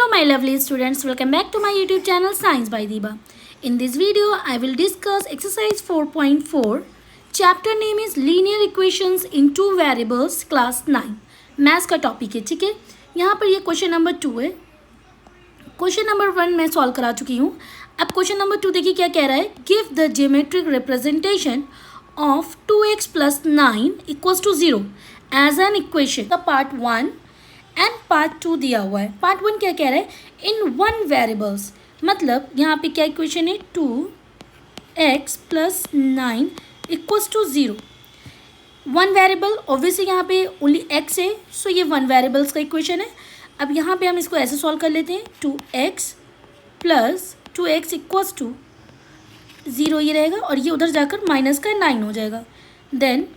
Hello my lovely students, welcome back to my YouTube channel Science by Diba. In this video, I will discuss exercise 4.4. Chapter name is Linear Equations in Two Variables, Class 9. Maths का topic है, ठीक है. यहाँ पर ये question number 2 है. Question number 1 मैं solve करा चुकी हूँ. अब क्वेश्चन नंबर 2 देखिए क्या कह रहा है. Give the geometric representation of 2x plus 9 equals to 0 as an equation. The part 1 and part 2 दिया हुआ है. पार्ट 1 क्या कह रहा है, इन वन वेरिएबल्स, मतलब यहाँ पे क्या इक्वेशन है, 2x plus 9 equals to 0. One variable obviously यहाँ पे ओनली x है, सो ये वन वेरिएबल्स का इक्वेशन है. अब यहाँ पे हम इसको ऐसे सॉल्व कर लेते हैं. 2x plus 2x equals to 0 ये रहेगा और ये उधर जाकर माइनस का 9 हो जाएगा. देन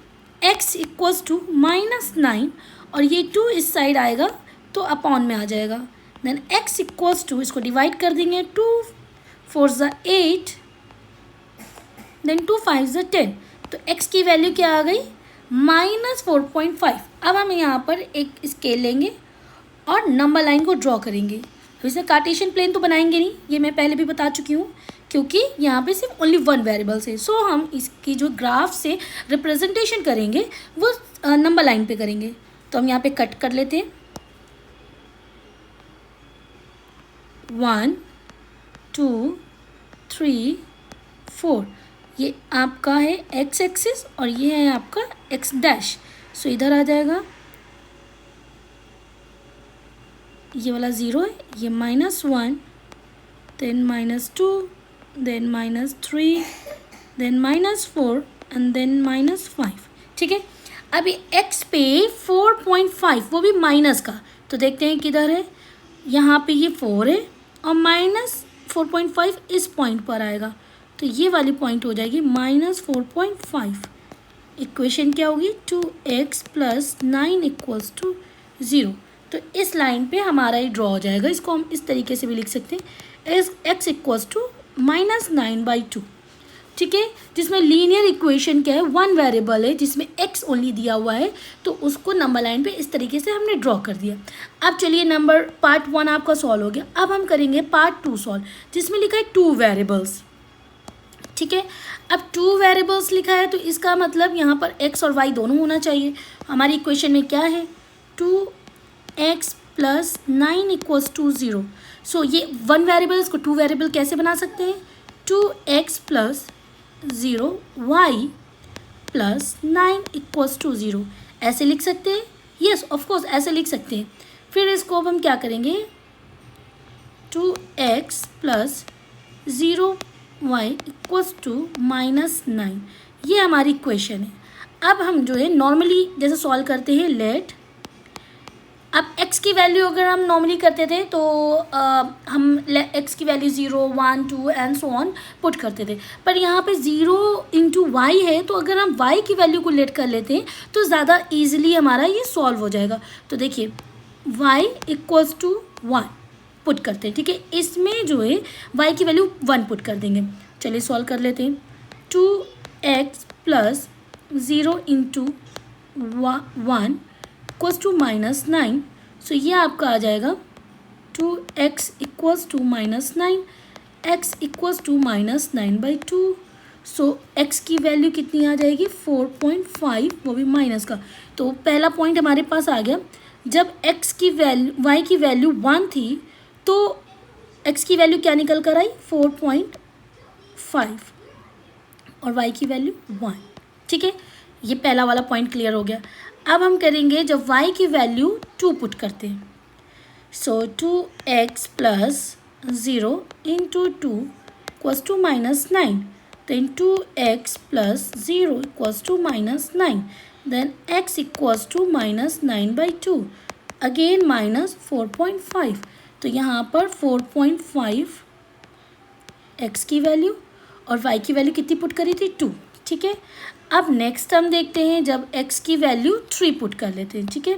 x इक्वल्स टू -9 और ये 2 इस साइड आएगा तो अपॉन में आ जाएगा. देन x इक्वल्स टू, इसको डिवाइड कर देंगे, 2 4 ज़ा 8, देन 2 5 ज़ा 10. तो x की वैल्यू क्या आ गई, -4.5. अब हम यहाँ पर एक स्केल लेंगे और नंबर लाइन को ड्रॉ करेंगे. तो इसमें कार्टेशियन प्लेन तो बनाएंगे नहीं, ये मैं पहले भी बता चुकी हूँ, क्योंकि यहाँ पे सिर्फ ओनली वन वेरिएबल्स है. सो हम इसकी जो ग्राफ से रिप्रेजेंटेशन करेंगे वो नंबर लाइन पे करेंगे. तो हम यहाँ पे कट कर लेते हैं. 1 2 3 4, ये आपका है x एक्सिस और ये है आपका x डैश. सो इधर आ जाएगा, ये वाला 0 है, ये -1, then -2, then -3, then -4 and then -5. ठीक है. अभी x पे 4.5, वो भी माइनस का, तो देखते हैं किधर है. यहाँ पे ये 4 है और -4.5 इस पॉइंट पर आएगा, तो ये वाली पॉइंट हो जाएगी -4.5. इक्वेशन क्या होगी, 2x plus 9 इक्वल्स टू 0. तो इस लाइन पे हमारा ये ड्रॉ हो जाएगा. इसको हम इस तरीके से भी लिख सकते हैं, x इक्वल्स टू -9/2. ठीक है. जिसमें लीनियर इक्वेशन क्या है, वन वेरिएबल है जिसमें x ओनली दिया हुआ है, तो उसको नंबर लाइन पे इस तरीके से हमने ड्रॉ कर दिया. अब चलिए पार्ट 1 आपका सॉल्व हो गया. अब हम करेंगे पार्ट 2 सॉल्व, जिसमें लिखा है 2 वेरिएबल्स. ठीक है. अब 2 वेरिएबल्स लिखा है तो इसका मतलब यहाँ पर x और y दोनों होना चाहिए. हमारी इक्वेशन में क्या है, 2x plus 9 इक्वल्स टू 0. सो ये वन वेरिएबल, इसको 2 वेरिएबल कैसे बना सकते हैं, 2x plus 0 y plus 9 equals to 0. ऐसे लिख सकते हैं. यस ऑफकोर्स ऐसे लिख सकते हैं. फिर इसको अब हम क्या करेंगे, 2x plus 0 y equals to -9. ये हमारी इक्वेशन है. अब हम जो है नॉर्मली जैसे सॉल्व करते हैं, लेट, अब x की वैल्यू अगर हम नॉर्मली करते थे तो हम x की value 0 1 2 and so on put करते थे. पर यहाँ पे 0 इंटू वाई है, तो अगर हम y की वैल्यू को लेट कर लेते हैं तो ज़्यादा ईजिली हमारा ये सॉल्व हो जाएगा. तो देखिए y इक्वल्स टू 1 पुट करते हैं. ठीक है. इसमें जो है y की वैल्यू 1 पुट कर देंगे. चलिए सॉल्व कर लेते हैं. 2x plus 0 into 1 equals to -9. So ये आपका आ जाएगा 2x equals to -9, x equals to -9/2. So x की वैल्यू कितनी आ जाएगी, 4.5, वो भी माइनस का. तो पहला पॉइंट हमारे पास आ गया. जब x की वैल्यू y की वैल्यू 1 थी तो x की वैल्यू क्या निकल कर आई, 4.5 और y की वैल्यू 1. ठीक है. ये पहला वाला पॉइंट क्लियर हो गया. अब हम करेंगे जब y की वैल्यू 2 पुट करते हैं. So 2x plus 0 into 2 equals to -9. Then 2x plus 0 equals to -9. Then x equals to -9/2, again -4.5. तो यहाँ पर 4.5 x की वैल्यू और y की वैल्यू कितनी पुट करी थी, 2. ठीक है. अब नेक्स्ट हम देखते हैं जब x की वैल्यू 3 पुट कर लेते हैं. ठीक है,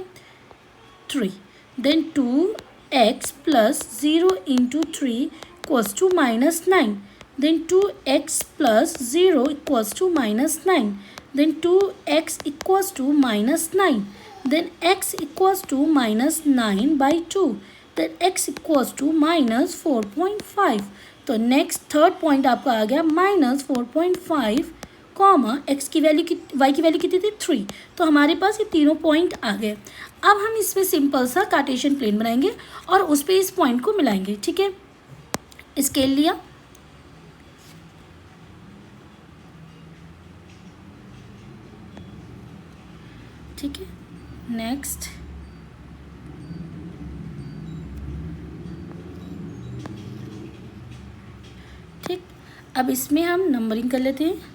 3. Then 2x plus 0 into 3 equals to -9. Then 2x plus 0 equals to -9. Then 2x equals to -9. Then x equals to -9/2. That x equals to -4.5। तो नेक्स्ट थर्ड पॉइंट आपका आ गया -4.5 कॉमा x की वैल्यू y की वैल्यू कितनी थी 3। तो हमारे पास ये तीनों पॉइंट आ गए। अब हम इसमें सिंपल सा कार्टेशियन प्लेन बनाएंगे और उस पर इस पॉइंट को मिलाएंगे। ठीक है, स्केल लिया, ठीक है, नेक्स्ट ठीक। अब इसमें हम नंबरिंग कर लेते हैं।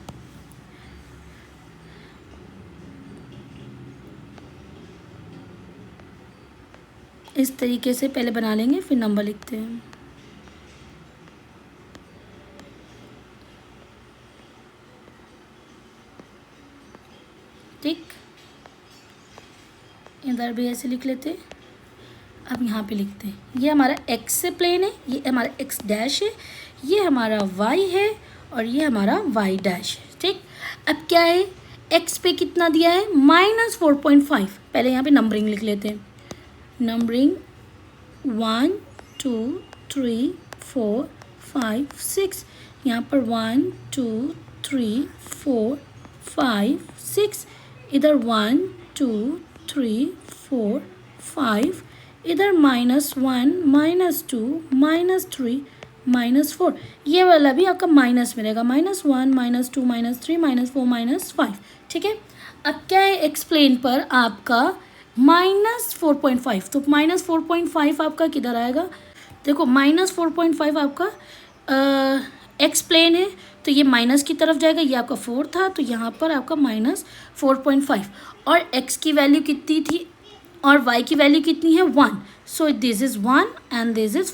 इस तरीके से पहले बना लेंगे, फिर नंबर लिखते हैं। ठीक, इधर भी ऐसे लिख लेते हैं। अब यहाँ पे लिखते हैं, ये हमारा x से प्लेन है, ये हमारा x डैश है, ये हमारा y है और ये हमारा y डैश है। ठीक, अब क्या है, x पे कितना दिया है -4.5। पहले यहाँ पे नंबरिंग लिख लेते हैं। नंबरिंग 1 2 3 4 5 6, यहाँ पर 1 2 3 4 5 6, इधर 1 2 3 4 5, इधर -1 -2 -3 -4। ये वाला भी आपका माइनस में रहेगा, -1 -2 -3 -4 -5। ठीक है, अब क्या है, एक्सप्लेन पर आपका -4.5, तो -4.5 आपका किधर आएगा, देखो -4.5 आपका एक्सप्लेन है, तो ये माइनस की तरफ जाएगा, ये आपका 4 था, तो यहाँ पर आपका -4.5। और x की वैल्यू कितनी थी और y की वैल्यू कितनी है 1, so this is 1 and this is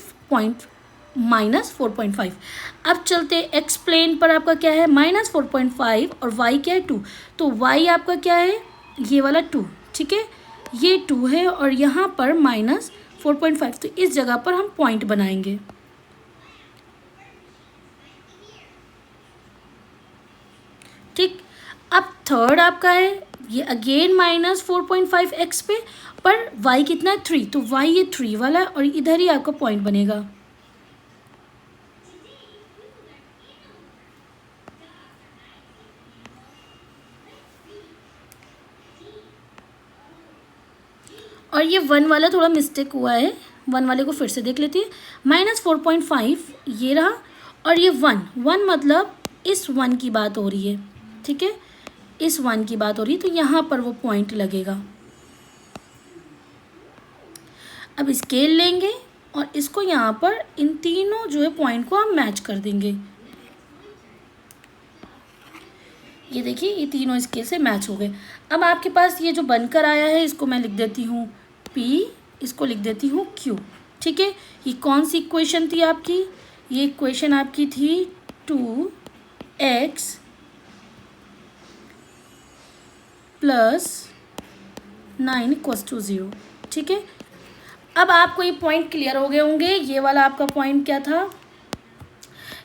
-4.5। अब चलते एक्स प्लेन पर आपका क्या है -4.5 और y क्या है 2, तो y आपका क्या है ये वाला 2। ठीक है, ये 2 है और यहाँ पर -4.5, तो इस जगह पर हम पॉइंट बनाएंगे। ठीक, अब थर्ड आपका है ये अगेन -4.5 x पे, पर y कितना है 3, तो y ये 3 वाला है और इधर ही आपका पॉइंट बनेगा। और ये 1 वाला थोड़ा मिस्टेक हुआ है, 1 वाले को फिर से देख लेती है। -4.5 ये रहा और ये 1 मतलब इस 1 की बात हो रही है। ठीक है, इस 1 की बात हो रही है, तो यहाँ पर वो पॉइंट लगेगा। अब स्केल लेंगे और इसको यहाँ पर इन तीनों जो है पॉइंट को हम मैच कर देंगे। ये देखिए ये तीनों स्केल से मैच हो गए। अब आपके पास ये जो बनकर आया है इसको मैं लिख देती हूँ P, इसको लिख देती हूँ Q। ठीक है, ये कौन सी इक्वेशन थी आपकी, ये इक्वेशन आपकी थी 2x + 9 = 0। ठीक है, अब आपको ये पॉइंट क्लियर हो गए होंगे। ये वाला आपका पॉइंट क्या था,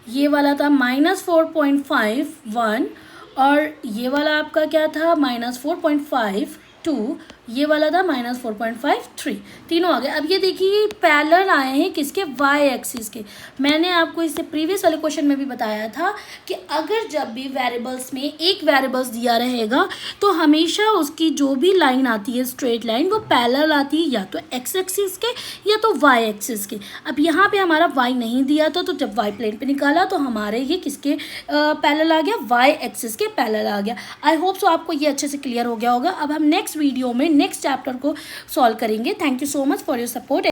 ये वाला था -4.5 और ये वाला आपका क्या था -4.5 2, ये वाला था -4.5 3, तीनों आ गए। अब ये देखिए पैरेलल आए हैं किसके, y एक्सिस के। मैंने आपको इससे प्रीवियस वाले क्वेश्चन में भी बताया था कि अगर जब भी वेरिएबल्स में एक वेरिएबल्स दिया रहेगा तो हमेशा उसकी जो भी लाइन आती है स्ट्रेट लाइन वो पैरेलल आती है या तो x एक्सिस के या तो y एक्सिस के। अब यहाँ पे हमारा y नहीं दिया था, तो जब y प्लेन पे निकाला तो हमारे ये किसके पैरेलल आ गया, y एक्सिस के पैरेलल आ गया। आई होप सो आपको ये अच्छे से क्लियर हो गया होगा। अब हम नेक्स्ट वीडियो में नेक्स्ट चैप्टर को सॉल्व करेंगे। Thank you so much for your support.